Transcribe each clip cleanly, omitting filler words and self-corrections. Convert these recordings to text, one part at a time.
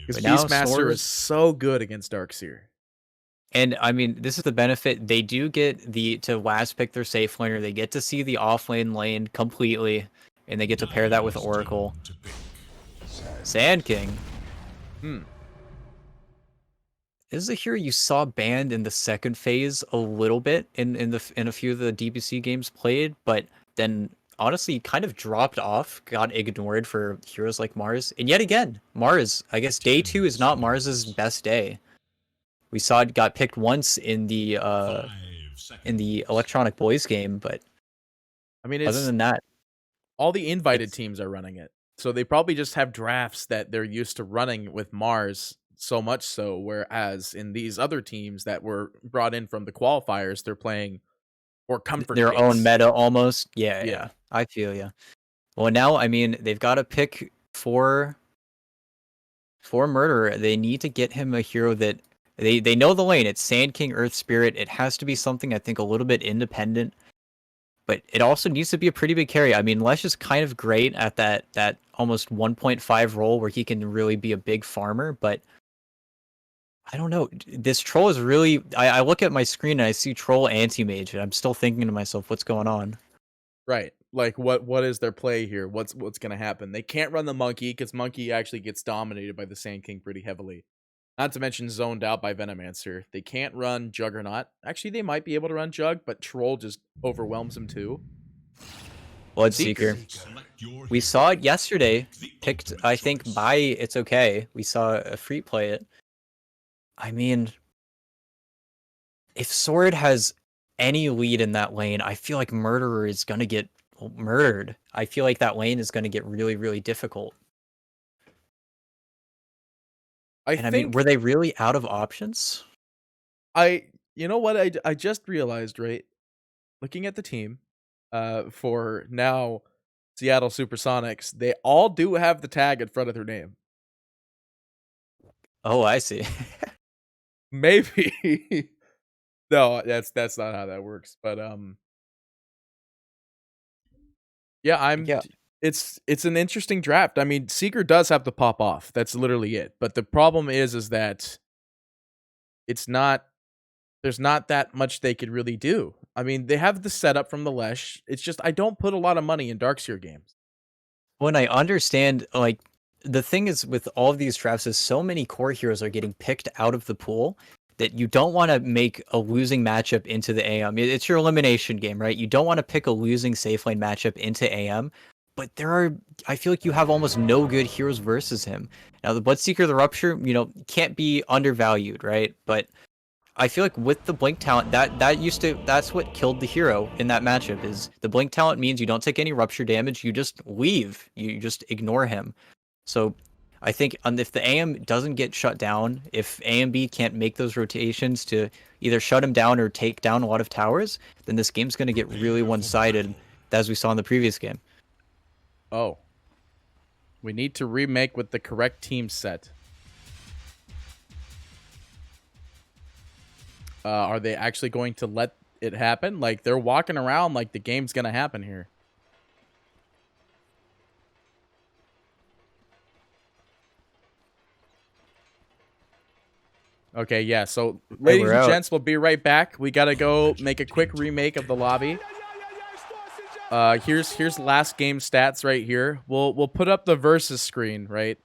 Because But now Beastmaster Sora, is so good against Darkseer. and I mean, this is the benefit. They do get to last pick their safe laner. They get to see the off lane completely, and they get to pair that with Oracle. Sand King. Hmm. This is a hero you saw banned in the second phase a little bit in a few of the DPC games played, but then honestly kind of dropped off, got ignored for heroes like Mars. And yet again, Mars, I guess day 2 is not Mars's best day. We saw it got picked once in the Electronic Boys game, but I mean, other it's than that, all the invited it's teams are running it. So they probably just have drafts that they're used to running with Mars, so much so, whereas in these other teams that were brought in from the qualifiers, they're playing or comfort their own picks. meta almost. Yeah, Yeah. yeah. I feel yeah. Well, now I mean, they've got to pick for Murderer. They need to get him a hero that they know the lane. It's Sand King, Earth Spirit. It has to be something I think a little bit independent, but it also needs to be a pretty big carry. I mean, Lesh is kind of great at that almost 1.5 role where he can really be a big farmer, but I don't know. This troll is really. I look at my screen and I see troll anti-mage, and I'm still thinking to myself, what's going on? Right. Like what is their play here? What's gonna happen? They can't run the monkey because monkey actually gets dominated by the Sand King pretty heavily. Not to mention zoned out by Venomancer. They can't run Juggernaut. Actually, they might be able to run Jug, but Troll just overwhelms him too. Bloodseeker. We saw it yesterday. Picked, I think, by It's Okay. We saw a free play it. I mean, if Sword has any lead in that lane, I feel like Murderer is going to get murdered. I feel like that lane is going to get really, really difficult. I And I mean, think were they really out of options? you know what I just realized, right? Looking at the team for now Seattle Supersonics, they all do have the tag in front of their name. Oh, I see. Maybe. No, that's not how that works. But yeah, Yeah. it's an interesting draft. I mean, Seeker does have to pop off. That's literally it. But the problem is that it's not there's not that much they could really do. I mean, they have the setup from the Lesh. It's just I don't put a lot of money in Darkseer games. When I understand, like, the thing is with all of these drafts is so many core heroes are getting picked out of the pool that you don't want to make a losing matchup into the AM. It's your elimination game, right? You don't want to pick a losing safe lane matchup into AM. But I feel like you have almost no good heroes versus him. Now, the Bloodseeker, the Rupture, can't be undervalued, right? But I feel like with the blink talent, that's what killed the hero in that matchup. Is the blink talent means you don't take any rupture damage, you just leave, you just ignore him. So I think if the AM doesn't get shut down, if AMB can't make those rotations to either shut him down or take down a lot of towers, then this game's going to get really one-sided, as we saw in the previous game. Oh. We need to remake with the correct team set. Are they actually going to let it happen? Like, they're walking around like the game's going to happen here. Okay, yeah. So, Hey, ladies we're and out. gents, we'll be right back. We got to go make a quick remake of the lobby. Here's last game stats right here. We'll put up the versus screen, right?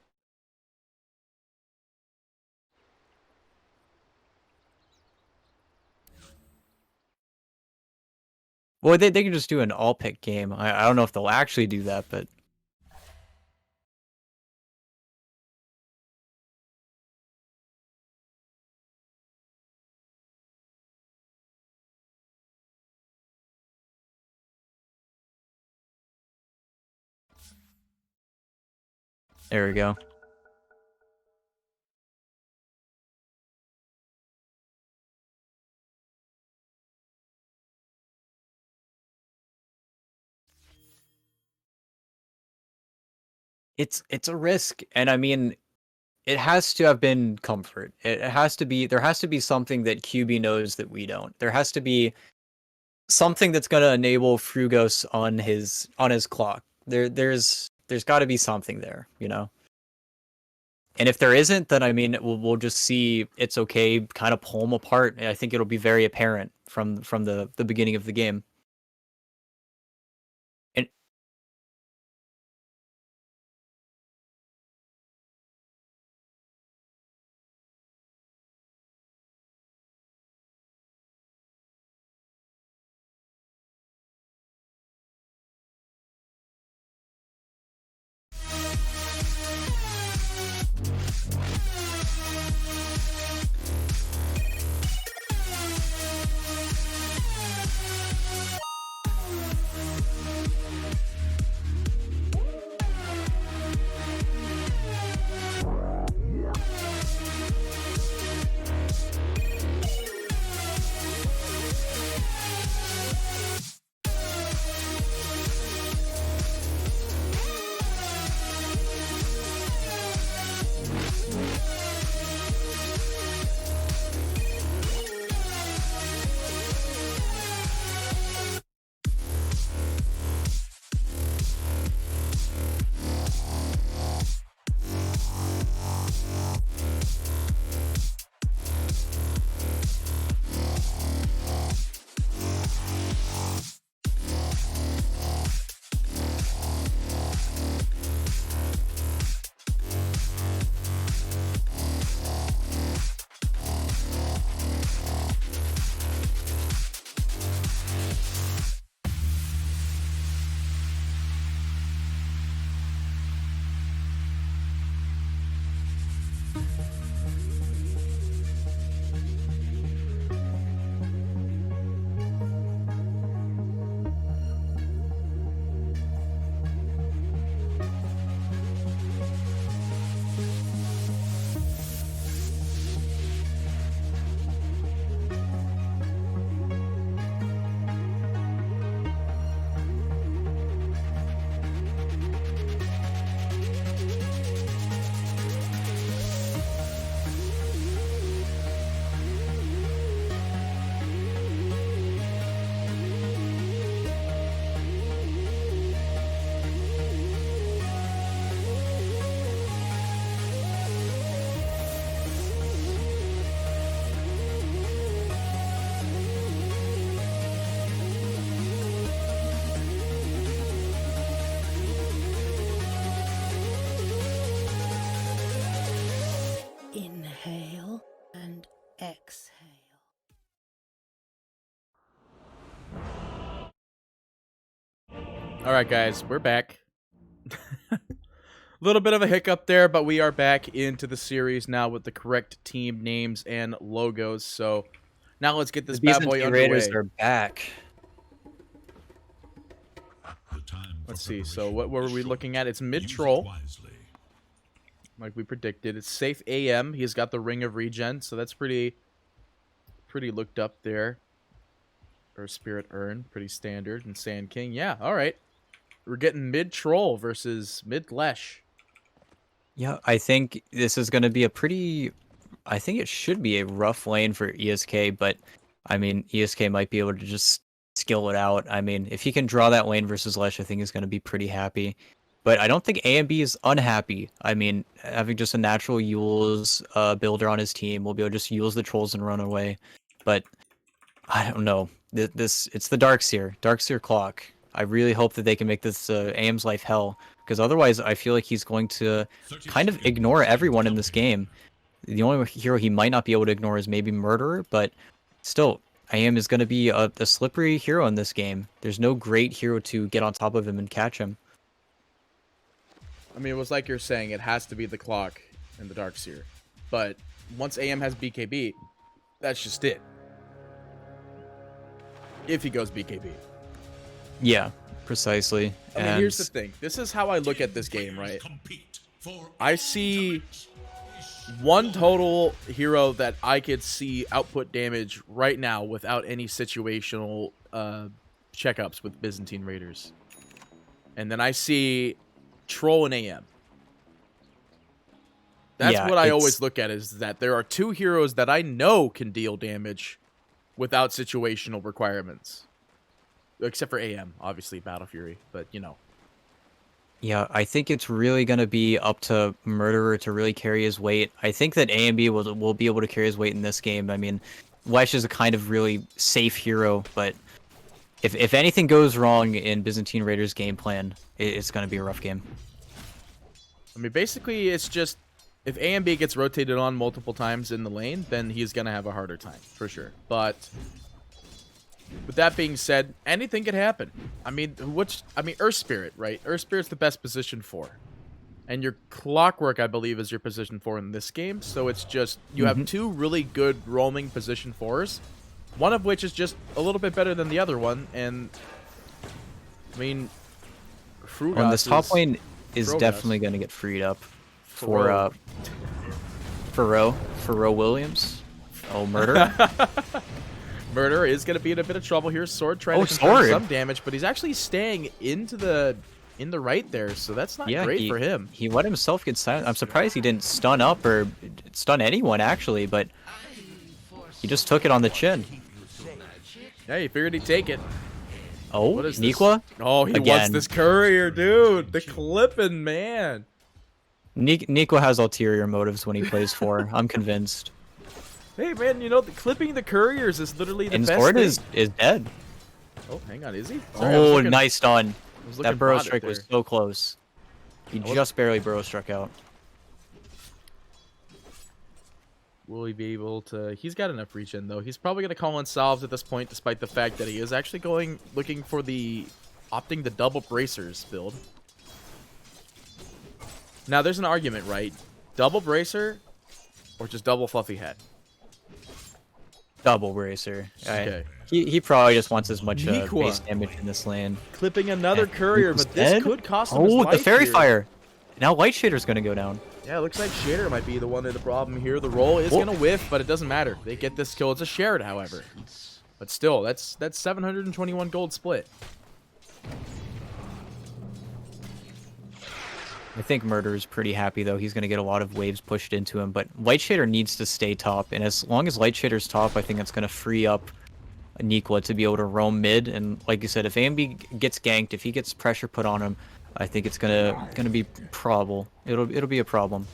Well, they can just do an all-pick game. I don't know if they'll actually do that, but there we go. It's a risk, and I mean, it has to have been comfort. It has to be there has to be something that QB knows that we don't. There has to be something that's going to enable Frugos on his clock. There's got to be something there, you know. And if there isn't, then I mean, we'll just see It's Okay kind of pull them apart. And I think it'll be very apparent from the beginning of the game. And Inhale and exhale. All right, guys, we're back. A little bit of a hiccup there, but we are back into the series now with the correct team names and logos. So now let's get this the bad boy Byzantine Raiders underway. are back. Let's see. So what were we looking at? It's mid-troll, like we predicted. It's safe AM. He's got the Ring of Regen, so that's pretty looked up there. Or Spirit Urn, pretty standard. And Sand King, yeah, all right. We're getting mid-troll versus mid-lesh. Yeah, I think this is going to be a pretty. I think it should be a rough lane for ESK, but I mean, ESK might be able to just skill it out. I mean, if he can draw that lane versus Lesh, I think he's going to be pretty happy. But I don't think A and B is unhappy. I mean, having just a natural Yules builder on his team will be able to just Yules the trolls and run away. But I don't know. It's the Darkseer clock. I really hope that they can make this AM's life hell, because otherwise I feel like he's going to kind of ignore everyone in this game. The only hero he might not be able to ignore is maybe Murderer, but still, AM is going to be a slippery hero in this game. There's no great hero to get on top of him and catch him. I mean, it was like you're saying, it has to be the clock and the Darkseer. But once AM has BKB, that's just it. If he goes BKB. Yeah, precisely. I mean, here's the thing. This is how I look at this game, right? I see one total hero that I could see output damage right now without any situational checkups with Byzantine Raiders. And then I see Troll and AM. That's what I always look at, is that there are two heroes that I know can deal damage without situational requirements. Except for AM, obviously, Battle Fury, but you know. Yeah, I think it's really going to be up to Murderer to really carry his weight. I think that A and B will be able to carry his weight in this game. I mean, Wesh is a kind of really safe hero, but if anything goes wrong in Byzantine Raiders' game plan, it's going to be a rough game. I mean, basically, it's just if A and B gets rotated on multiple times in the lane, then he's gonna have a harder time for sure. But with that being said, anything could happen. I mean, Earth Spirit, right? Earth Spirit's the best position for, and your Clockwork, I believe, is your position 4 in this game. So it's just you have two really good roaming position 4s, one of which is just a little bit better than the other one. And I mean, On this top lane is definitely going to get freed up for Ro Williams. Oh, Murder. Murder is going to be in a bit of trouble here. Sword trying to Sword. confirm some damage, but he's actually staying in the right there, so that's not great for him. He let himself get silent. I'm surprised he didn't stun up or stun anyone, actually, but he just took it on the chin. Yeah, he figured he'd take it. Oh, What is Nikwa? this? Oh, he wants Again. this courier, dude. The clipping, man. Nikwa has ulterior motives when he plays 4. I'm convinced. Hey, man, you know, clipping the couriers is literally the And best Sword thing. is dead. Oh, hang on, is he? Sorry, I was Oh, looking- nice stun. I was looking That burrow bot strike there. was so close. He just barely burrow struck out. Will he be able to... He's got enough reach in, though. He's probably going to call in salves at this point, despite the fact that he is actually looking for opting the double bracers build. Now, there's an argument, right? Double bracer or just double fluffy head? Double bracer. Okay. He probably just wants as much Nikwa. base damage in this lane. Clipping another And courier, Nikwa's but this dead? could cost him his Oh, the life Fairy here. Fire. Now Light Shader's going to go down. Yeah, it looks like Shader might be the one in the problem here. The roll is Whoa. going to whiff, but it doesn't matter. They get this kill. It's a shared, however. But still, that's 721 gold split. I think Murder's pretty happy, though. He's going to get a lot of waves pushed into him, but Light Shader needs to stay top, and as long as Light Shader's top, I think that's going to free up Nikwa to be able to roam mid, and like you said, if AMB gets ganked, if he gets pressure put on him, I think it's gonna be probable. It'll be a problem.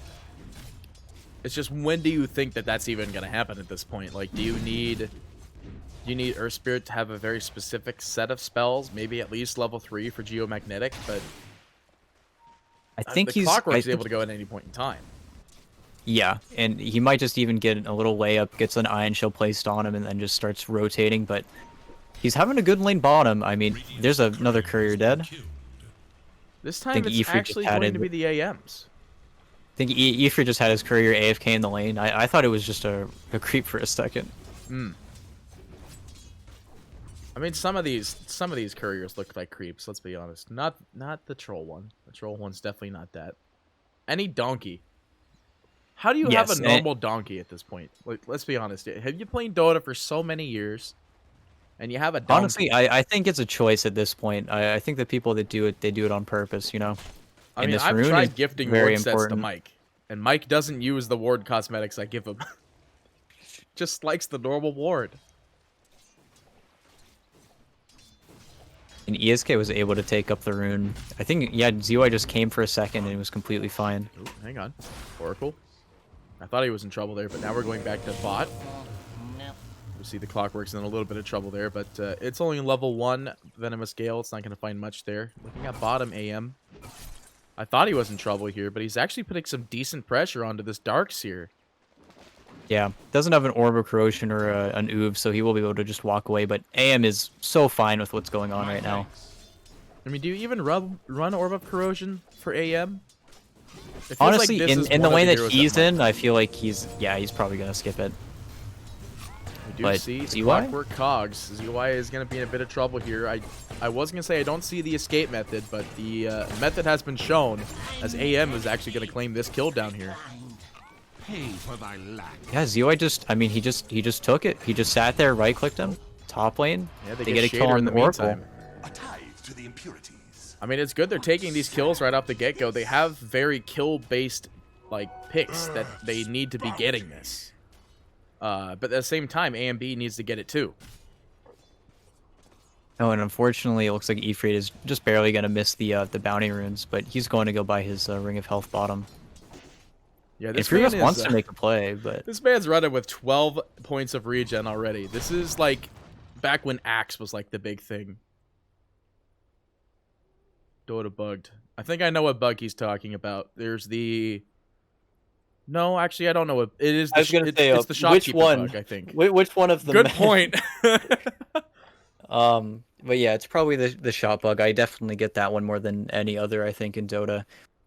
It's just, when do you think that that's even going to happen at this point? Like, do you need Earth Spirit to have a very specific set of spells? Maybe at least level 3 for Geomagnetic, but I think the Clockwork's able to go at any point in time. Yeah, and he might just even get a little layup, gets an Iron Shell placed on him, and then just starts rotating, but he's having a good lane bottom. I mean, there's another courier dead. This time think it's Ifrit actually just going added- to be the AMs. I think Ifrit just had his courier AFK in the lane. I thought it was just a creep for a second. I mean, some of these couriers look like creeps. Let's be honest. Not the troll one. The troll one's definitely not that. Any donkey. How do you have Yes, a normal donkey at this point? Like, let's be honest. Have you played Dota for so many years, and you have a donkey? Honestly, I think it's a choice at this point. I think the people that do it, they do it on purpose, you know? I And mean, this I've rune tried is gifting very ward sets to important. Mike, and Mike doesn't use the ward cosmetics I give him. Just likes the normal ward. And ESK was able to take up the rune. I think, yeah, ZY just came for a second and it was completely fine. Ooh, hang on. Oracle. I thought he was in trouble there, but now we're going back to bot. We see the Clockwork's in a little bit of trouble there, but it's only level 1 Venomous Gale. It's not going to find much there. Looking at bottom AM. I thought he was in trouble here, but he's actually putting some decent pressure onto this Darks here. Yeah, doesn't have an Orb of Corrosion or an Oov, so he will be able to just walk away, but AM is so fine with what's going on right now. I mean, do you even run Orb of Corrosion for AM? It feels like Honestly, this is in the one of lane that heroes he's might. in, I feel like he's probably going to skip it. We do But see the ZY? Clockwork Cogs. ZY is going to be in a bit of trouble here. I was going to say I don't see the escape method, but the method has been shown, as AM is actually going to claim this kill down here. Yeah, ZY just, I mean, he just took it. He just sat there, right-clicked him, top lane. Yeah, they get a kill Shader on in the the Oracle. meantime. A tithe to the impurities. I mean, it's good they're taking these kills right off the get-go. They have very kill-based, like, picks that they need to be getting this. But at the same time, AMB needs to get it too. Oh, and unfortunately, it looks like Ifrit is just barely going to miss the bounty runes, but he's going to go buy his Ring of Health bottom. Yeah, If this man Rivas is, wants to make a play, but this man's running with 12 points of regen already. This is like back when Axe was like the big thing. Dota bugged. I think I know what bug he's talking about. There's the... No, actually, I don't know what... It is the, I was gonna say, it's the which shopkeeper one? bug, I think. Which one of the Good point. but yeah, it's probably the shot bug. I definitely get that one more than any other, I think, in Dota.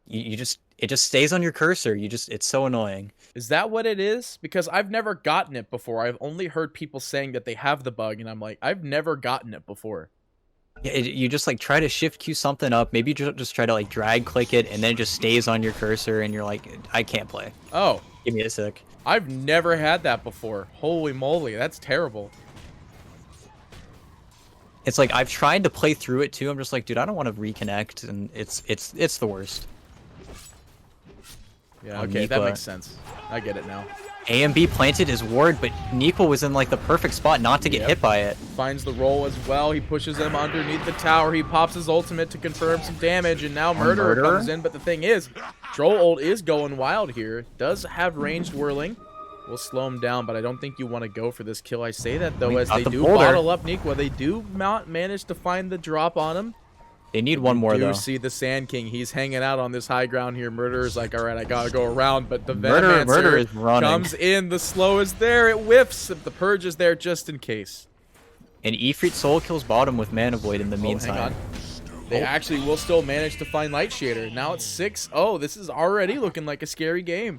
You just it just stays on your cursor. It's so annoying. Is that what it is? Because I've never gotten it before. I've only heard people saying that they have the bug, and I'm like, I've never gotten it before. Yeah, you just like try to shift queue something up. Maybe you just try to like drag click it, and then it just stays on your cursor, and you're like, I can't play. Oh, Give me a sec. I've never had that before. Holy moly, that's terrible. It's like I've tried to play through it too. I'm just like, dude, I don't want to reconnect, and it's the worst. Yeah, Oh, okay, that Niqua. makes sense. I get it now. AMB planted his ward, but Niqua was in like the perfect spot not to get Yep. hit by it. Finds the roll as well. He pushes him underneath the tower. He pops his ultimate to confirm some damage, and now Murderer Murderer? comes in. But the thing is, Troll ult is going wild here. Does have ranged whirling. We'll slow him down, but I don't think you want to go for this kill. I say that, though, We as got they the do boulder. bottle up Niqua. They do manage to find the drop on him. They need one more You though. see the Sand King. He's hanging out on this high ground here. Murderer's like, all right, I gotta go around. But the Murderer Venomancer is running. comes in. The slow is there. It whiffs. The Purge is there just in case. And Ifrit soul kills bottom with Mana Void in the Oh, meantime. hang on. They actually will still manage to find Light Shader. Now it's 6-0. This is already looking like a scary game.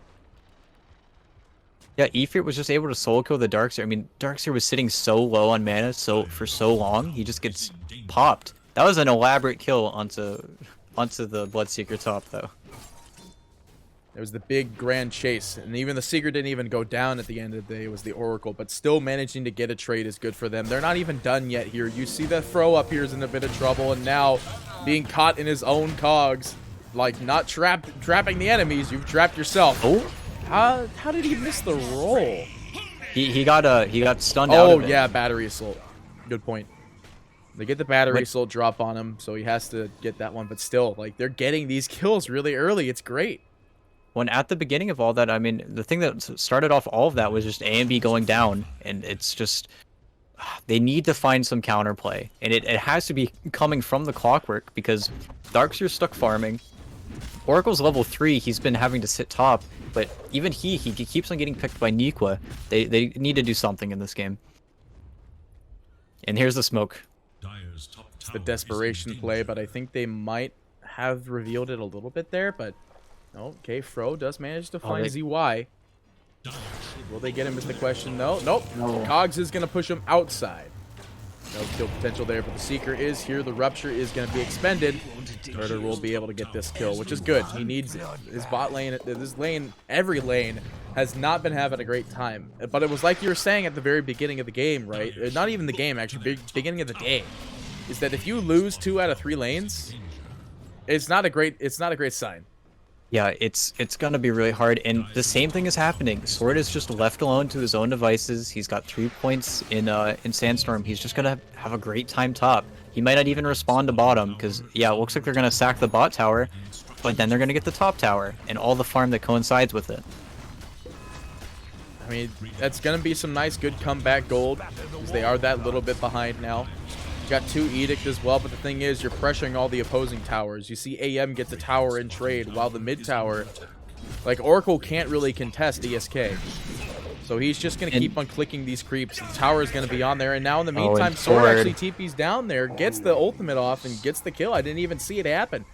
Yeah, Ifrit was just able to soul kill the Darkseer. I mean, Darkseer was sitting so low on mana for so long, he just gets popped. That was an elaborate kill onto the Bloodseeker top, though. There was the big grand chase, and even the Seeker didn't even go down at the end of the day. It was the Oracle, but still managing to get a trade is good for them. They're not even done yet here. You see that throw up here is in a bit of trouble, and now being caught in his own cogs, like not trapping the enemies. You've trapped yourself. Oh, How did he miss the roll? he got stunned out Oh of it. yeah, battery assault. Good point. They get the battery But- assault drop on him, so he has to get that one. But still, like, they're getting these kills really early. It's great. When at the beginning of all that, I mean, the thing that started off all of that was just AMB going down, and it's just they need to find some counterplay, and it has to be coming from the Clockwork because Darkseer's stuck farming. Oracle's level 3, he's been having to sit top, but even he keeps on getting picked by Niqua. They need to do something in this game. And here's the smoke. It's the desperation play, but I think they might have revealed it a little bit there. But okay, Fro does manage to find they- ZY. Will they get him is the question. No, nope. No. Cogs is going to push him outside. No kill potential there, but the Seeker is here. The Rupture is going to be expended. Murder will be able to get this kill, which is good. He needs it. His bot lane, this lane, every lane has not been having a great time. But it was like you were saying at the very beginning of the game, right? Not even the game, actually, beginning of the day, is that if you lose 2 out of 3 lanes, it's not a great sign. Yeah, it's gonna be really hard, and the same thing is happening. Sword is just left alone to his own devices. He's got 3 points in Sandstorm. He's just gonna have a great time top. He might not even respond to bottom, because yeah, it looks like they're gonna sack the bot tower, but then they're gonna get the top tower and all the farm that coincides with it. I mean, that's going to be some nice, good comeback gold, because they are that little bit behind now. You got 2 Edict as well, but the thing is, you're pressuring all the opposing towers. You see AM gets a tower in trade, while the mid tower, like, Oracle can't really contest ESK. So he's just going to keep on clicking these creeps. The tower is going to be on there, and now in the Oh, meantime, and Sword Sword. actually TP's down there, gets the ultimate off, and gets the kill. I didn't even see it happen.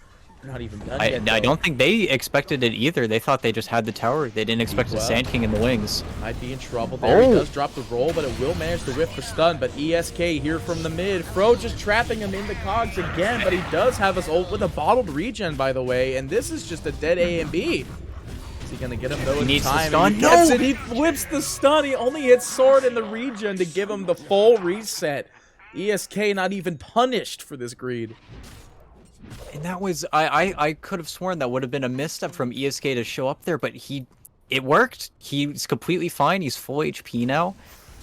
They're not even done yet, I though. don't think they expected it either. They thought they just had the tower. They didn't expect the Well. Sand King in the wings. Might be in trouble there. He Oh. does drop the roll, but it will manage to whiff the stun. But ESK here from the mid. Fro just trapping him in the cogs again, but he does have his ult with a bottled regen, by the way. And this is just a dead A and B. Is he going to get him, though, in needs the time? stun. And he gets No! it. He whips the stun. He only hits Sword in the regen to give him the full reset. ESK not even punished for this greed. And that was I could have sworn that would have been a misstep from ESK to show up there, but it worked. He's completely fine. He's full HP now.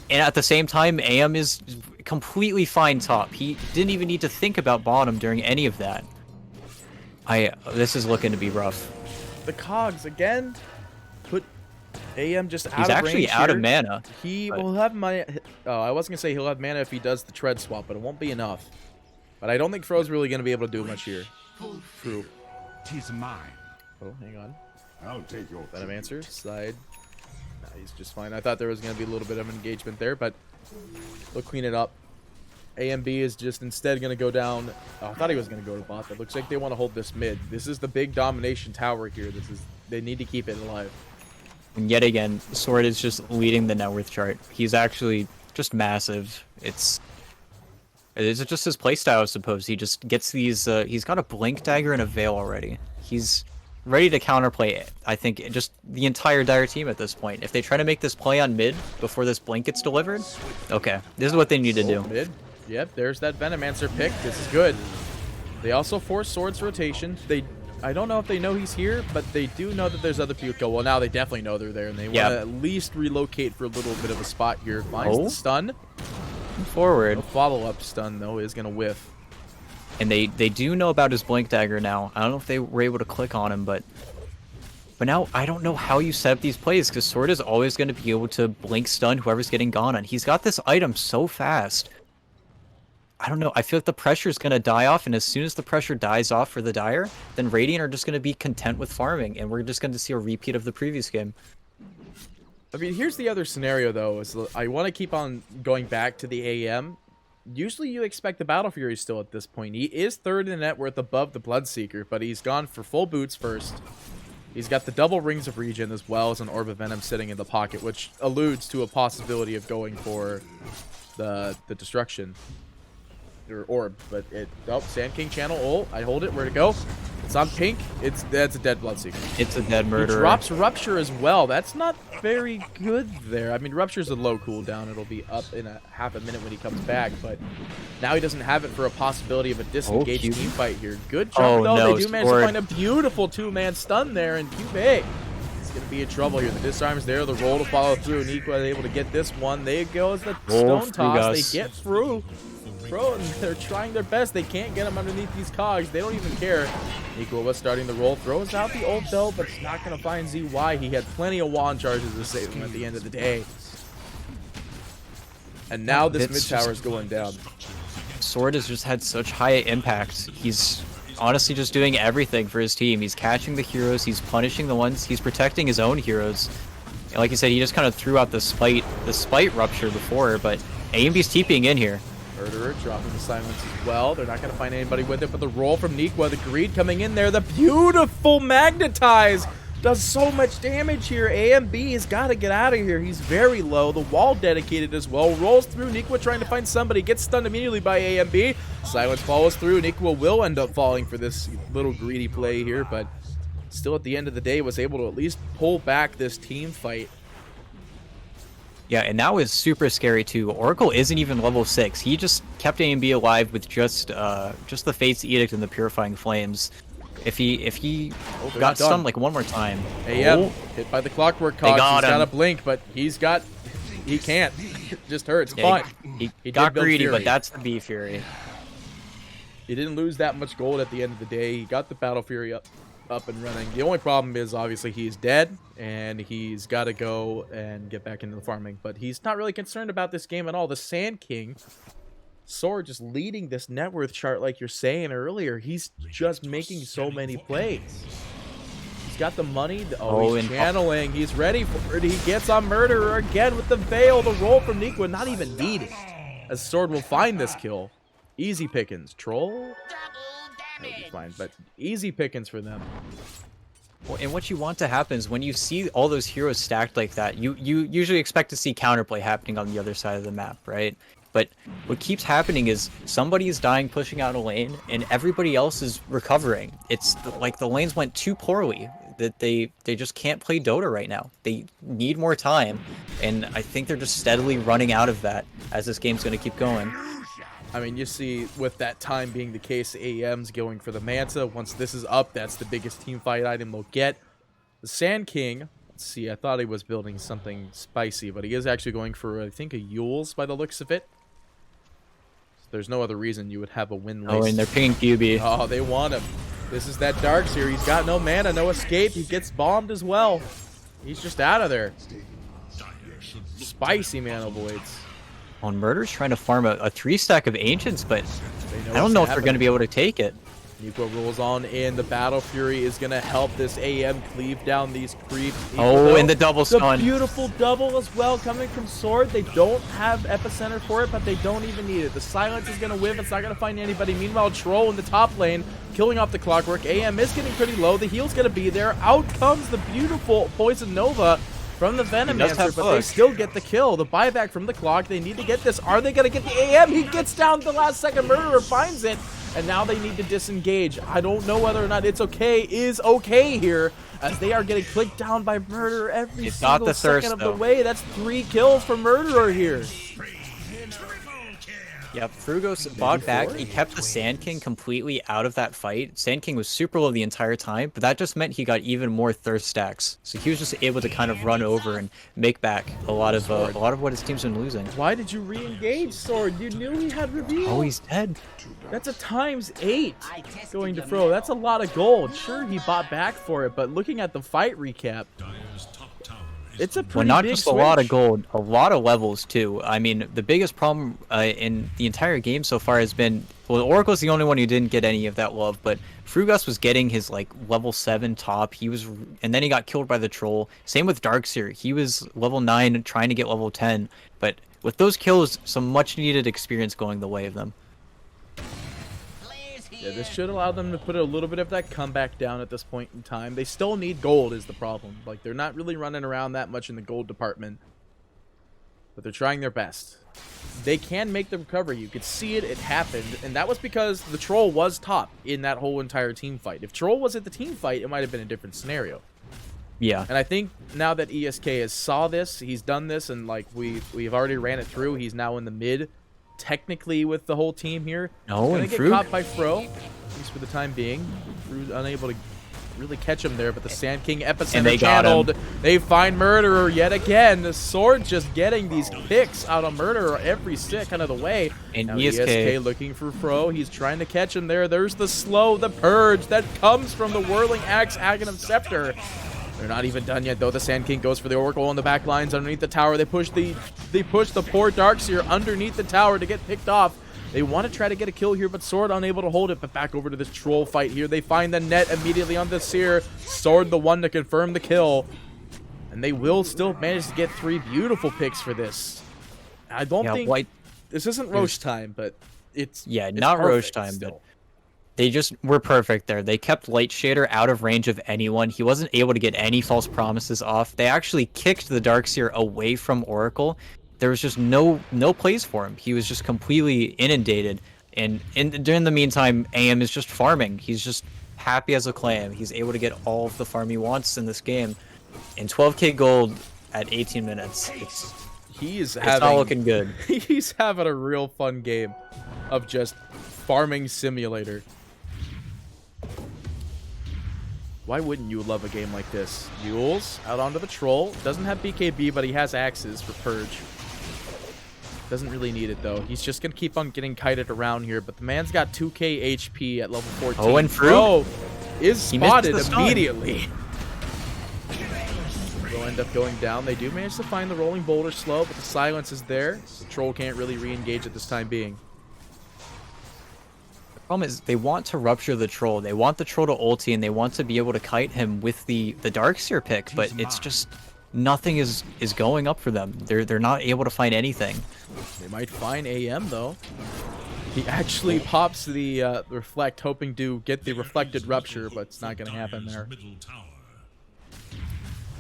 And at the same time, AM is completely fine top. He didn't even need to think about bottom during any of that. This is looking to be rough. The cogs again put AM just out He's of actually range out here. of mana. He but- will have mana. Oh, I was gonna say he'll have mana if he does the tread swap, but it won't be enough. But I don't think Fro's really gonna be able to do much here. True. Tis mine. Oh, hang on. I'll take your Venom answer slide. Nah, he's just fine. I thought there was gonna be a little bit of engagement there, but we'll clean it up. AMB is just instead going to go down. Oh, I thought he was going to go to bot, but looks like they want to hold this mid. This is the big domination tower here. They need to keep it alive. And yet again, Sword is just leading the net worth chart. He's actually just massive. It's just his playstyle, I suppose. He just gets these. He's got a blink dagger and a veil already. He's ready to counterplay, I think, just the entire Dire team at this point. If they try to make this play on mid before this blink gets delivered, okay, this is what they need to do. Mid. Yep, there's that Venomancer pick. This is good. They also force Sword's rotation. I don't know if they know he's here, but they do know that there's other people. Well, now they definitely know they're there, and they want to at least relocate for a little bit of a spot here. Finds the stun. Forward. No follow-up stun, though, is going to whiff. And they do know about his blink dagger now. I don't know if they were able to click on him, but now I don't know how you set up these plays, because Sword is always going to be able to blink stun whoever's getting gone on. He's got this item so fast. I don't know. I feel like the pressure is going to die off, and as soon as the pressure dies off for the Dire, then Radiant are just going to be content with farming, and we're just going to see a repeat of the previous game. I mean, here's the other scenario, though. Is I want to keep on going back to the AM. Usually you expect the Battle Fury still at this point. He is third in net worth above the Bloodseeker, but he's gone for full boots first. He's got the double Rings of Regen as well as an Orb of Venom sitting in the pocket, which alludes to a possibility of going for the Destruction. Or orb, but Sand King channel ult. I hold it. Where'd it go? It's on pink. That's a dead Bloodseeker. It's a dead murderer. He drops Rupture as well. That's not very good there. I mean, Rupture's a low cooldown. It'll be up in a half a minute when he comes back, but now he doesn't have it for a possibility of a disengaged team fight here. Good jump, though. No, they do manage to find a beautiful two-man stun there, and QA is going to be in trouble here. The disarm's there. The roll to follow through. Nico is able to get this one. There goes the stone toss. They get through. Bro, and they're trying their best. They can't get him underneath these cogs. They don't even care. Nico was starting the roll. Throws out the ult, though, but it's not going to find ZY. He had plenty of wand charges to save him at the end of the day. And now this mid tower is going down. Sword has just had such high impact. He's honestly just doing everything for his team. He's catching the heroes. He's punishing the ones. He's protecting his own heroes. And like you said, he just kind of threw out the spite rupture before, but AMB's TPing in here. Murderer dropping the silence as well. They're not going to find anybody with it, but the roll from Nikwa, the greed coming in there. The beautiful magnetize does so much damage here. AMB has got to get out of here. He's very low. The wall dedicated as well. Rolls through. Nikwa trying to find somebody. Gets stunned immediately by AMB. Silence follows through. Nikwa will end up falling for this little greedy play here, but still at the end of the day was able to at least pull back this team fight. Yeah, and that was super scary too. Oracle isn't even level 6. He just kept AMB alive with just the Fate's Edict and the Purifying Flames. If he got stunned like one more time. AM hit by the Clockwork Cogs. He's got a blink, but he can't. It just hurts. Yeah, But he got greedy, but that's the B Fury. He didn't lose that much gold at the end of the day. He got the Battle Fury up and running. The only problem is obviously he's dead and he's got to go and get back into the farming, but he's not really concerned about this game at all. The Sand King Sword just leading this net worth chart like you're saying earlier. He's just making so many plays. He's got the money. He's channeling. He's ready for it. He gets on Murderer again with the Veil. The roll from Nikwa not even needed, as Sword will find this kill. Easy pickings. Troll? That'll be fine, but easy pickings for them. Well, and what you want to happen is when you see all those heroes stacked like that, you usually expect to see counterplay happening on the other side of the map, right? But what keeps happening is somebody is dying pushing out a lane and everybody else is recovering. It's like the lanes went too poorly that they just can't play Dota right now. They need more time, and I think they're just steadily running out of that as this game's going to keep going. I mean, you see, with that time being the case, AM's going for the Manta. Once this is up, that's the biggest team fight item they'll get. The Sand King, Let's see, I thought he was building something spicy, but he is actually going for, I think, a Yules by the looks of it. So there's no other reason you would have a windlace. Oh, and they're pinging QB. Oh, they want him. This is that Darkseer. He's got no mana, no escape. He gets bombed as well. He's just out of there. Spicy mana voids. On Murder's trying to farm a 3-stack of Ancients, but I don't what's know if they're happening. going to be able to take it. Nico rolls on in. The Battle Fury is going to help this AM cleave down these creeps. Oh, and the double The stun. beautiful double as well coming from Sword. They don't have Epicenter for it, but they don't even need it. The silence is going to whiff. It's not going to find anybody. Meanwhile, Troll in the top lane, killing off the Clockwork. AM is getting pretty low. The heal's going to be there. Out comes the beautiful Poison Nova from the Venomancer, but they still get the kill. The buyback from the Clock. They need to get this. Are they going to get the AM? He gets down the last second. Murderer finds it. And now they need to disengage. I don't know whether or not it's okay is okay here, as they are getting clicked down by Murderer every single second of the way. That's 3 kills for Murderer here. Yep, Frugos fought back. He kept the Sand King completely out of that fight. Sand King was super low the entire time, but that just meant he got even more thirst stacks. So he was just able to kind of run over and make back a lot of what his team's been losing. Why did you re-engage, Sword? You knew he had reveal. Oh, he's dead. That's a ×8 going to Fro. That's a lot of gold. Sure, he bought back for it, but looking at the fight recap, it's a pretty Well, not big just a lot of switch. gold, a lot of levels too. I mean, the biggest problem in the entire game so far has been, well, Oracle's the only one who didn't get any of that love, but Frugos was getting his like level 7 top. And then he got killed by the troll. Same with Darkseer. He was level 9 trying to get level 10, but with those kills, some much needed experience going the way of them. Yeah, this should allow them to put a little bit of that comeback down at this point in time. They still need gold is the problem. Like, they're not really running around that much in the gold department. But they're trying their best. They can make the recovery. You could see it. It happened. And that was because the Troll was top in that whole entire team fight. If Troll was at the team fight, it might have been a different scenario. Yeah. And I think now that ESK has saw this, he's done this, and like we've already ran it through. He's now in the mid. Technically with the whole team here. No, and get Frug caught by Fro, at least for the time being. Frug unable to really catch him there, but the Sand King Epicenter channeled. They find Murderer yet again. The Sword just getting these picks out of Murderer every second of the way. And now ESK looking for Fro. He's trying to catch him there. There's the slow, the purge that comes from the Whirling Axe, Aghanim Scepter. They're not even done yet, though. The Sand King goes for the Oracle on the back lines underneath the tower. They push the poor Darkseer underneath the tower to get picked off. They want to try to get a kill here, but Sword unable to hold it. But back over to this Troll fight here. They find the net immediately on the Seer. Sword the one to confirm the kill. And they will still manage to get 3 beautiful picks for this. I don't think... This isn't Roche time, but it's... Yeah, it's not Roche perfect time, still. but... They just were perfect there. They kept Light Shader out of range of anyone. He wasn't able to get any false promises off. They actually kicked the Darkseer away from Oracle. There was just no place for him. He was just completely inundated. And during the meantime, AM is just farming. He's just happy as a clam. He's able to get all of the farm he wants in this game. And 12k gold at 18 minutes. It's not looking good. He's having a real fun game of just farming simulator. Why wouldn't you love a game like this? Yules out onto the Troll. Doesn't have BKB, but he has axes for Purge. Doesn't really need it, though. He's just going to keep on getting kited around here, but the man's got 2k HP at level 14. Oh, and Fro is spotted the stun. immediately. They'll end up going down. They do manage to find the Rolling Boulder slow, but the silence is there. The Troll can't really re-engage at this time being. Problem is they want to rupture the Troll. They want the Troll to ulti, and they want to be able to kite him with the Darkseer pick, but it's just nothing is going up for them. They're not able to find anything. They might find AM though. He actually pops the reflect, hoping to get the reflected rupture, but it's not going to happen there.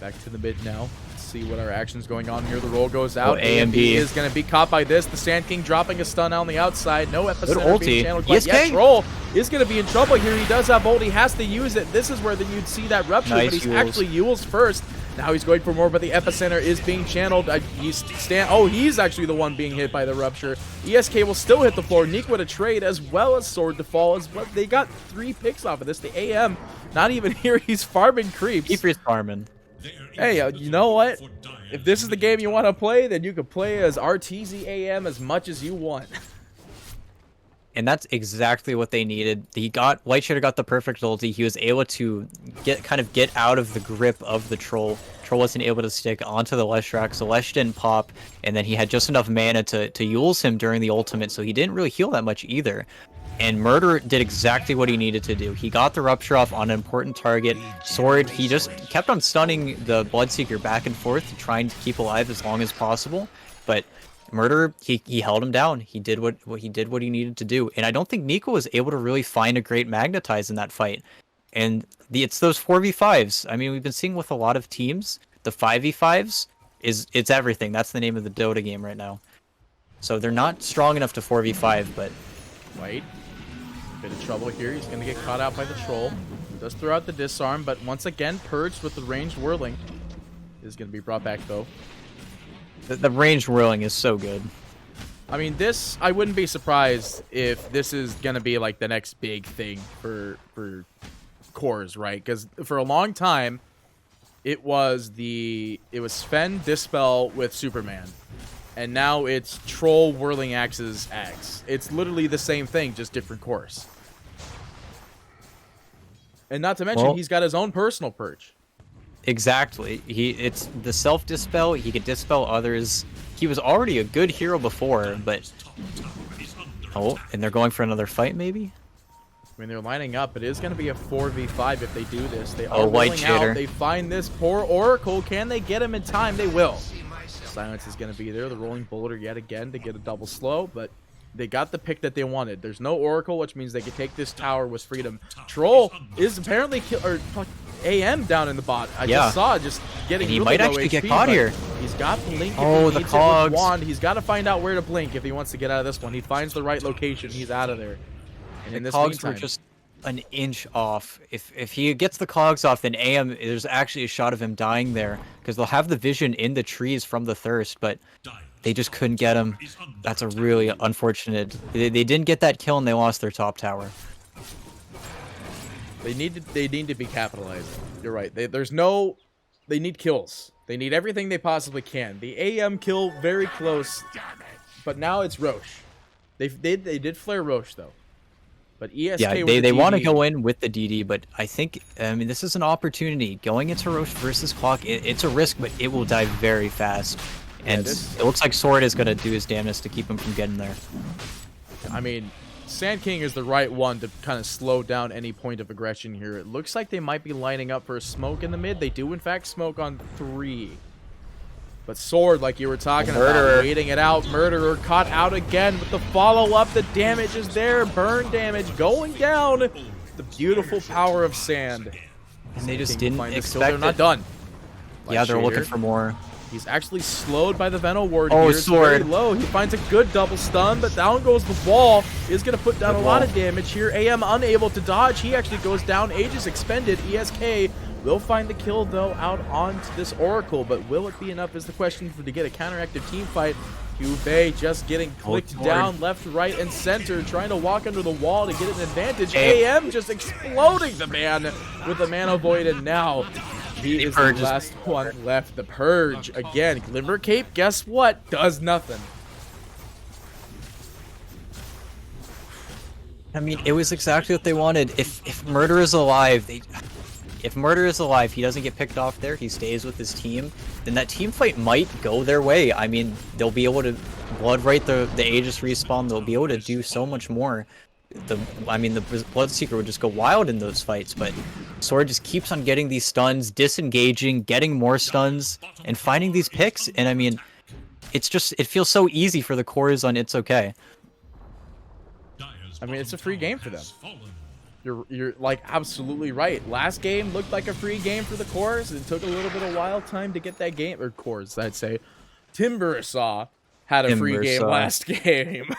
Back to the mid now. Let's see what our action's going on here. The roll goes out. AMB is going to be caught by this. The Sand King dropping a stun on the outside. No Epicenter being channeled quite yet. Troll is going to be in trouble here. He does have ult. He has to use it. This is where then you'd see that rupture, but he's actually Yules first. Now he's going for more, but the Epicenter is being channeled. He's actually the one being hit by the rupture. ESK will still hit the floor. Neek with a trade as well as Sword to fall as well. They got 3 picks off of this. The AM, not even here. He's farming creeps. Keep farming. Hey, you know what? If this is the game you want to play, then you can play as RTZAM as much as you want. And that's exactly what they needed. White Shader got the perfect ulti. He was able to get out of the grip of the troll. Troll wasn't able to stick onto the Leshrac, so Lesh didn't pop, and then he had just enough mana to Eul's him during the ultimate, so he didn't really heal that much either. And Murder did exactly what he needed to do. He got the Rupture off on an important target. Sword, he just kept on stunning the Bloodseeker back and forth, trying to keep alive as long as possible. But Murder, he held him down. He did what he needed to do. And I don't think Nico was able to really find a great Magnetize in that fight. And it's those 4v5s. I mean, we've been seeing with a lot of teams, the 5v5s it's everything. That's the name of the Dota game right now. So they're not strong enough to 4v5, but White, bit of trouble here. He's gonna get caught out by the troll. Does throw out the disarm, but once again purged with the ranged whirling. Is gonna be brought back though. the ranged whirling is so good. I mean, this, I wouldn't be surprised if this is gonna be like the next big thing for cores, right? Because for a long time, it was Sven Dispel with Superman, and now it's Troll Whirling Axes X. It's literally the same thing, just different cores. And not to mention, he's got his own personal purge. Exactly. It's the self-dispel. He could dispel others. He was already a good hero before, but... Oh, and they're going for another fight, maybe? I mean, they're lining up. It is going to be a 4v5 if they do this. They are White rolling out. Shader. They find this poor Oracle. Can they get him in time? They will. Silence is going to be there. The rolling boulder yet again to get a double slow, but they got the pick that they wanted. There's no Oracle, which means they can take this tower with freedom. Troll is apparently AM down in the bot. I just saw just getting. And he really might low actually HP, get caught here. He's got blink. Oh, if he the needs it with cogs. Wand. He's got to find out where to blink if he wants to get out of this one. He finds the right location. He's out of there. And in The this cogs meantime, were just an inch off. If he gets the cogs off, then AM, there's actually a shot of him dying there, because they'll have the vision in the trees from the thirst, but they just couldn't get him. That's a really unfortunate. They didn't get that kill and they lost their top tower. They need to be capitalizing. You're right. They need kills. They need everything they possibly can. The AM kill very close, but now it's Roche. They did flare Roche though. But ESK, Yeah, they want to go in with the DD, but I think, I mean, this is an opportunity. Going into Roche versus Clock, it's a risk, but it will die very fast. And it looks like Sword is going to do his damnedest to keep him from getting there. I mean, Sand King is the right one to kind of slow down any point of aggression here. It looks like they might be lining up for a smoke in the mid. They do, in fact, smoke on 3. But Sword, like you were talking about, waiting it out. Murderer caught out again with the follow-up. The damage is there. Burn damage going down. The beautiful power of Sand. And they just didn't expect They're not done. Yeah, they're looking for more. He's actually slowed by the Venom Ward. Oh, here. It's Sword. very low. He finds a good double stun, but down goes the wall. Is going to put down a lot of damage here. AM unable to dodge. He actually goes down. Aegis expended. ESK will find the kill, though, out onto this Oracle, but will it be enough is the question to get a counteractive team fight. Hubei just getting clicked down left, right, and center, trying to walk under the wall to get an advantage. AM just exploding the man with the Mana Void, and now he is the last one left. The Purge again. Glimmer Cape, guess what? Does nothing. I mean, it was exactly what they wanted. If Murder is alive, if Murder is alive, he doesn't get picked off there, he stays with his team, then that team fight might go their way. I mean, they'll be able to blood right the Aegis respawn, they'll be able to do so much more. The Bloodseeker would just go wild in those fights, but Sword just keeps on getting these stuns, disengaging, getting more stuns, and finding these picks, and I mean, it feels so easy for the cores on It's Okay. I mean, it's a free game for them. You're like absolutely right. Last game looked like a free game for the cores. It took a little bit of wild time to get that game, or cores, I'd say. Timbersaw had a free game last game.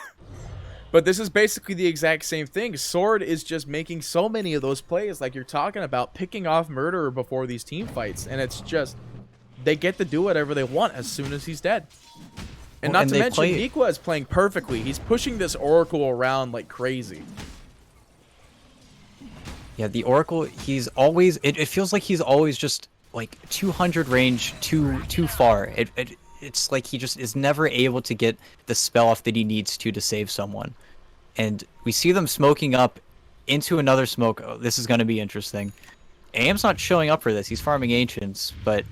But this is basically the exact same thing. Sword is just making so many of those plays like you're talking about, picking off Murderer before these team fights, and it's just they get to do whatever they want as soon as he's dead. And not to mention, Nikwa is playing perfectly. He's pushing this Oracle around like crazy. Yeah, the Oracle, he's always... It feels like he's always just like 200 range too far. It's like he just is never able to get the spell off that he needs to save someone. And we see them smoking up into another smoke. Oh, this is going to be interesting. AM's not showing up for this. He's farming Ancients, but...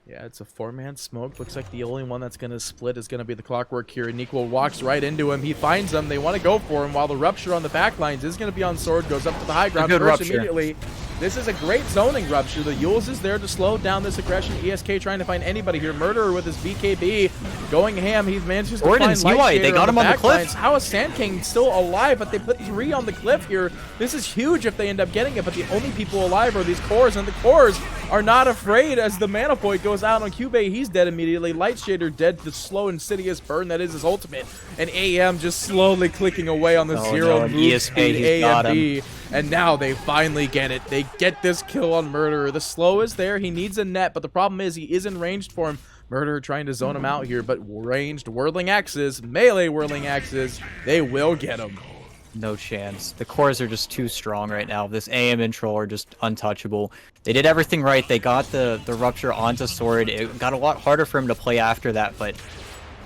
Yeah, it's a 4-man smoke. Looks like the only one that's going to split is going to be the Clockwork here. And Nico walks right into him. He finds him. They want to go for him while the Rupture on the back lines is going to be on Sword. Goes up to the high ground good first Rupture. immediately. This is a great zoning Rupture. The Yules is there to slow down this aggression. ESK trying to find anybody here. Murderer with his BKB going ham. He manages to find Gordon's UI. Light They Shader got him on the back cliff. lines. How is Sand King still alive? But they put 3 on the cliff here. This is huge if they end up getting it. But the only people alive are these cores. And the cores are not afraid as the Mana Void goes out on Cube. He's dead immediately. Light Shader dead. The slow insidious burn that is his ultimate. And AM just slowly clicking away on the zero and move ESK, speed he's got AMD. And now they finally get it. They get this kill on Murderer. The slow is there. He needs a net, but the problem is he isn't ranged for him. Murderer trying to zone him out here, but ranged whirling axes, melee whirling axes, they will get him. No chance. The cores are just too strong right now. This AM and Troll are just untouchable. They did everything right. They got the Rupture onto Sword. It got a lot harder for him to play after that, but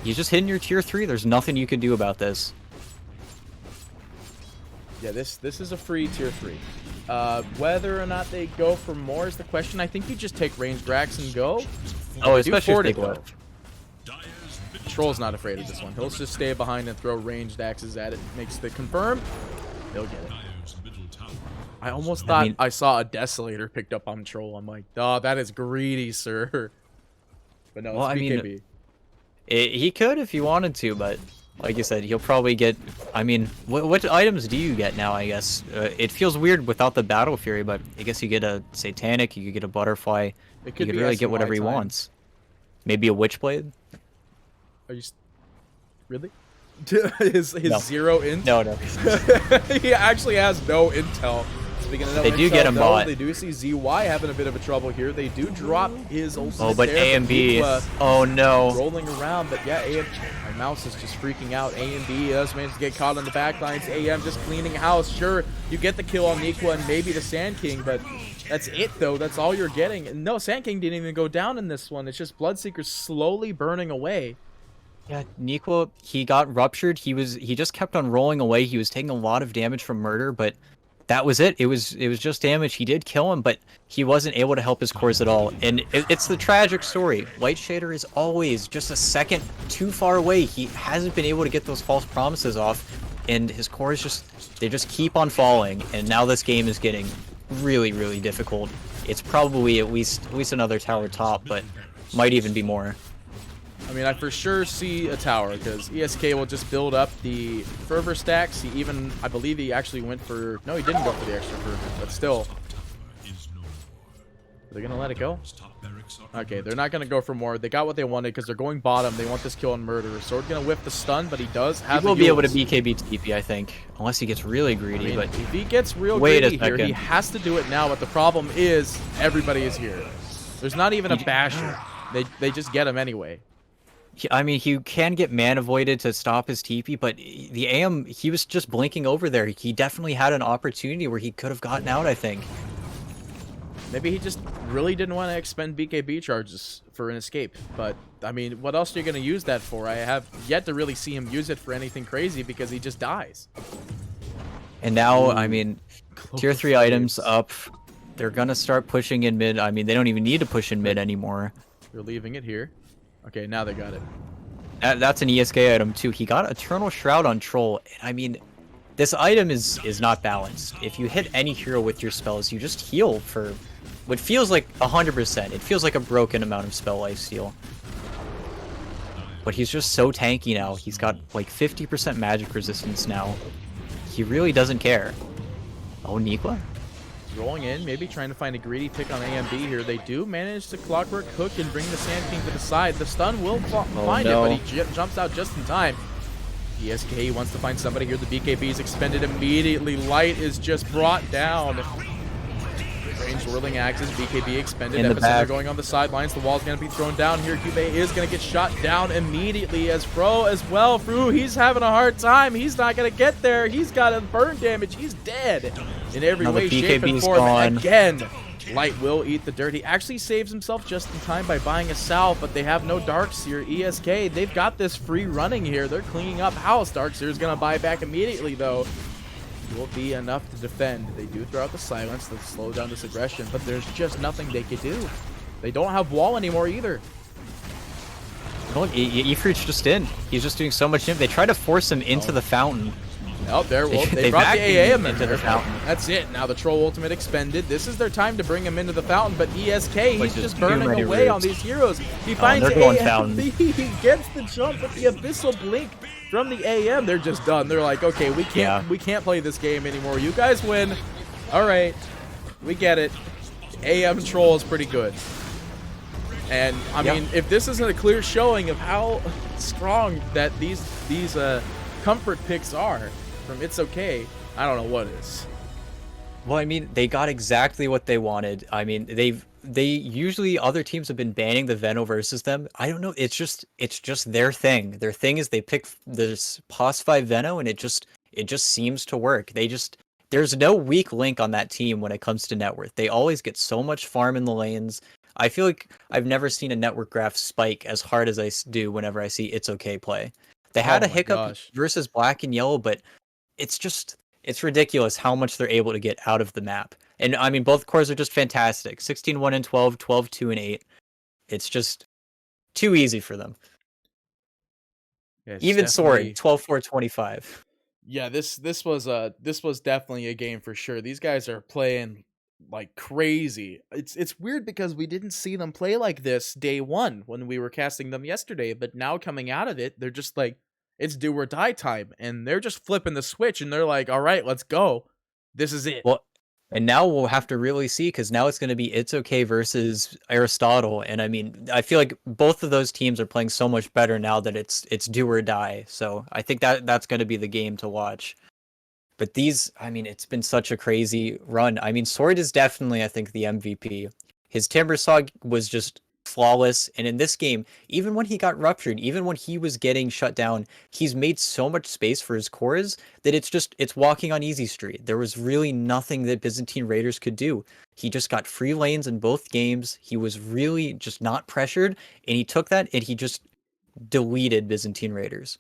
he's just hitting your tier 3. There's nothing you can do about this. Yeah, this is a free tier 3. Whether or not they go for more is the question. I think you just take ranged racks and go. Oh, They do especially fort if it, they though. go. Troll's not afraid of this one. He'll just stay behind and throw ranged axes at it. Makes the confirm. They'll get it. I almost thought I saw a Desolator picked up on Troll. I'm like, oh, that is greedy, sir. But no, Well, it's I mean, BKB. He could if he wanted to, but like you said, he'll probably get... I mean, what items do you get now, I guess? It feels weird without the Battle Fury, but I guess you get a Satanic, you could get a Butterfly. It You could could be really get SNY whatever he time. wants. Maybe a Witchblade? Are you really? his No. 0 int? No. He actually has no intel. Speaking of no They do intel, get him though, bought. They do see ZY having a bit of a trouble here. They do drop his ultimate Oh, but there, AMB. Nicola Oh, no. rolling around, but yeah, my mouse is just freaking out. AMB does manage to get caught on the back lines. AM just cleaning house. Sure, you get the kill on Niqua and maybe the Sand King, but that's it, though. That's all you're getting. And no, Sand King didn't even go down in this one. It's just Bloodseeker slowly burning away. Yeah, Nico, he got ruptured. He just kept on rolling away. He was taking a lot of damage from Murder, but that was it. It was just damage. He did kill him, but he wasn't able to help his cores at all. And it's the tragic story. Light Shader is always just a second too far away. He hasn't been able to get those false promises off, and his cores just keep on falling. And now this game is getting really, really difficult. It's probably at least another tower top, but might even be more. I mean, I for sure see a tower because ESK will just build up the fervor stacks. I believe he actually went for, no, he didn't go for the extra fervor, but still. Are they going to let it go? Okay, they're not going to go for more. They got what they wanted because they're going bottom. They want this kill on Murderer. Sword going to whiff the stun, but he does have He will the be able to Yules. BKB TP, I think, unless he gets really greedy. I mean, But if he gets real Wait a greedy here, he second. has to do it now, but the problem is everybody is here. There's not even a basher. They just get him anyway. I mean, he can get mana voided to stop his TP, but the AM, he was just blinking over there. He definitely had an opportunity where he could have gotten out, I think. Maybe he just really didn't want to expend BKB charges for an escape. But, I mean, what else are you going to use that for? I have yet to really see him use it for anything crazy because he just dies. And now, I mean, tier 3 items up. They're going to start pushing in mid. I mean, they don't even need to push in mid anymore. They're leaving it here. Okay, now they got it. That's an ESK item, too. He got Eternal Shroud on Troll. And I mean, this item is not balanced. If you hit any hero with your spells, you just heal for what feels like 100%. It feels like a broken amount of spell lifesteal. But he's just so tanky now. He's got like 50% magic resistance now. He really doesn't care. Oh, Niqua? Rolling in, maybe trying to find a greedy pick on AMB here. They do manage to Clockwork Hook and bring the Sand King to the side. The stun will find it, but he jumps out just in time. ESK wants to find somebody here. The BKB is expended immediately. Light is just brought down. Range whirling axes, BKB expended. In the Epicenter back. going on the sidelines. The wall's going to be thrown down here. Cube is going to get shot down immediately as Fro as well. Fru, he's having a hard time. He's not going to get there. He's got a burn damage. He's dead in every Now the way, shape, and BKB's form. gone. Again, Light will eat the dirt. He actually saves himself just in time by buying a salve, but they have no Darkseer. ESK, they've got this free running here. They're cleaning up house. Darkseer's going to buy back immediately, though. Will be enough to defend. They do throw out the silence to slow down this aggression, but there's just nothing they could do. They don't have wall anymore either. Look, Ifrit's just in. He's just doing so much damage. They try to force him into the fountain. Oh, there. Well, they They brought the vacuumed AA into the fountain. That's it. Now the Troll Ultimate expended. This is their time to bring him into the fountain, but ESK, he's just burning away on these heroes. He finds they're going AM. fountain. He gets the jump with the Abyssal Blink from the AM. They're just done. They're like, okay, we can't play this game anymore. You guys win. All right, we get it. AM Troll is pretty good. And I mean, if this isn't a clear showing of how strong that these comfort picks are from It's Okay, I don't know what is. Well, I mean, they got exactly what they wanted. I mean, they usually other teams have been banning the Veno versus them. I don't know. It's just their thing. Their thing is they pick this POS 5 Veno, and it just seems to work. There's no weak link on that team when it comes to net worth. They always get so much farm in the lanes. I feel like I've never seen a network graph spike as hard as I do whenever I see It's Okay play. They had a hiccup versus Black and Yellow, but it's ridiculous how much they're able to get out of the map. And I mean, both cores are just fantastic. 16-1 and 12, 12-2 and 8. It's just too easy for them. Yeah, even Sword, 12-4-25. Yeah, this was definitely a game for sure. These guys are playing like crazy. It's weird because we didn't see them play like this day one when we were casting them yesterday, but now coming out of it, they're just like, it's do or die time, and they're just flipping the switch, and they're like, all right, let's go. This is it. Well, and now we'll have to really see, because now it's going to be It's Okay versus Aristotle, and I mean, I feel like both of those teams are playing so much better now that it's do or die. So I think that's going to be the game to watch. But these, I mean, it's been such a crazy run. I mean, Sword is definitely, I think, the MVP. His Timbersaw was just flawless, and in this game, even when he got ruptured, even when he was getting shut down, he's made so much space for his cores that it's walking on easy street. There was really nothing that Byzantine Raiders could do. He just got free lanes in both games. He was really just not pressured, and he took that and he just deleted Byzantine Raiders.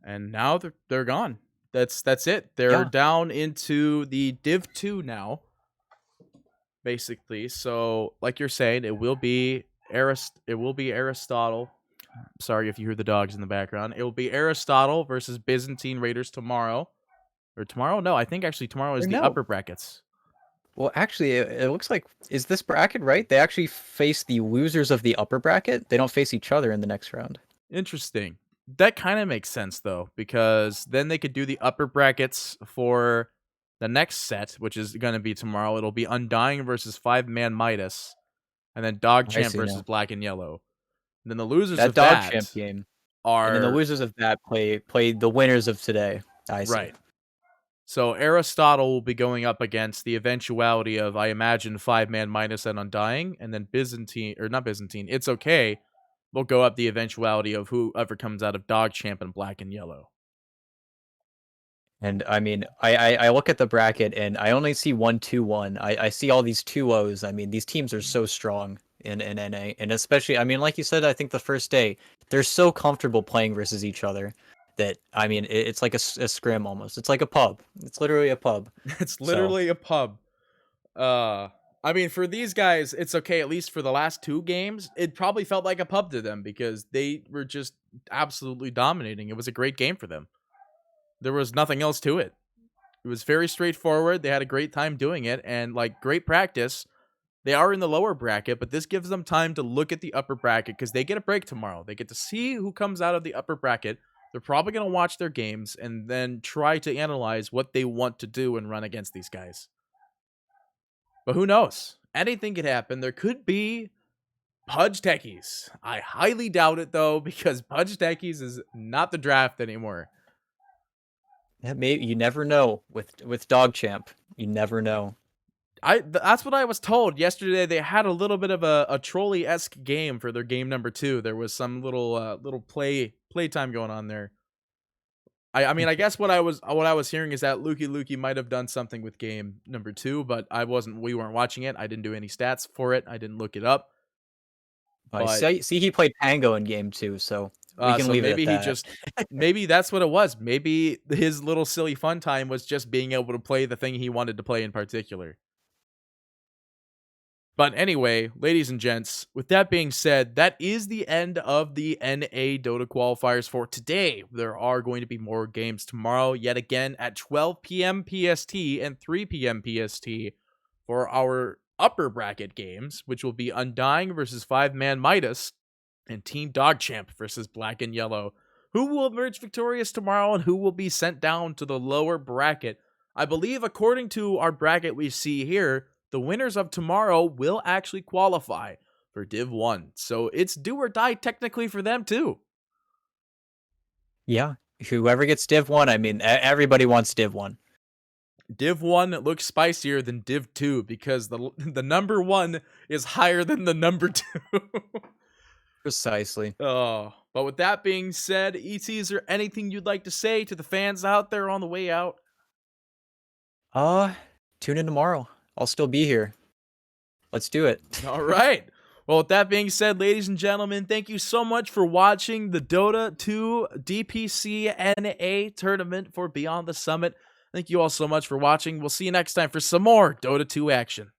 And now they're gone. That's it. They're down into the Div 2 now, basically. So, like you're saying, it will be Aristotle. Sorry if you hear the dogs in the background. It will be Aristotle versus Byzantine Raiders tomorrow. Or tomorrow? No, I think actually tomorrow is the upper brackets. Well, actually, it looks like, is this bracket right? They actually face the losers of the upper bracket. They don't face each other in the next round. Interesting. That kind of makes sense, though, because then they could do the upper brackets for the next set, which is going to be tomorrow. It'll be Undying versus 5-Man Midas, and then Dog Champ versus Black and Yellow. And then the losers of Dog that Champ game are... And then the losers of that play the winners of today. I see. Right. So Aristotle will be going up against the eventuality of, I imagine, 5-Man Midas and Undying, and then It's Okay, will go up the eventuality of whoever comes out of Dog Champ and Black and Yellow. And I mean, I look at the bracket and I only see 1-2-1. I see all these 2-0s. I mean, these teams are so strong in NA, and especially, I mean, like you said, I think the first day, they're so comfortable playing versus each other that, I mean, it's like a scrim almost. It's like a pub. It's literally a pub. It's literally a pub. I mean, for these guys, It's Okay, at least for the last 2 games, it probably felt like a pub to them because they were just absolutely dominating. It was a great game for them. There was nothing else to it. It was very straightforward. They had a great time doing it, and like great practice. They are in the lower bracket, but this gives them time to look at the upper bracket because they get a break tomorrow. They get to see who comes out of the upper bracket. They're probably going to watch their games and then try to analyze what they want to do and run against these guys. But who knows? Anything could happen. There could be Pudge Techies. I highly doubt it, though, because Pudge Techies is not the draft anymore. You never know with Dog Champ. You never know. That's what I was told yesterday. They had a little bit of a trolley-esque game for their game number 2. There was some little playtime going on there. I mean, I guess what I was hearing is that Lukey might have done something with game number 2, but we weren't watching it. I didn't do any stats for it. I didn't look it up. I But see he played Pango in game 2, so we can so leave maybe it at he that. just maybe that's what it was. Maybe his little silly fun time was just being able to play the thing he wanted to play in particular. But anyway, ladies and gents, with that being said, that is the end of the NA Dota qualifiers for today. There are going to be more games tomorrow, yet again at 12 p.m. PST and 3 p.m. PST for our upper bracket games, which will be Undying versus 5-Man Midas and Team Dogchamp versus Black and Yellow. Who will emerge victorious tomorrow and who will be sent down to the lower bracket? I believe, according to our bracket we see here, the winners of tomorrow will actually qualify for Div 1. So it's do or die technically for them too. Yeah, whoever gets Div 1, I mean, everybody wants Div 1. Div 1 looks spicier than Div 2 because the number 1 is higher than the number 2. Precisely. Oh, but with that being said, ET, is there anything you'd like to say to the fans out there on the way out? Tune in tomorrow. I'll still be here. Let's do it. All right. Well, with that being said, ladies and gentlemen, thank you so much for watching the Dota 2 DPC NA tournament for Beyond the Summit. Thank you all so much for watching. We'll see you next time for some more Dota 2 action.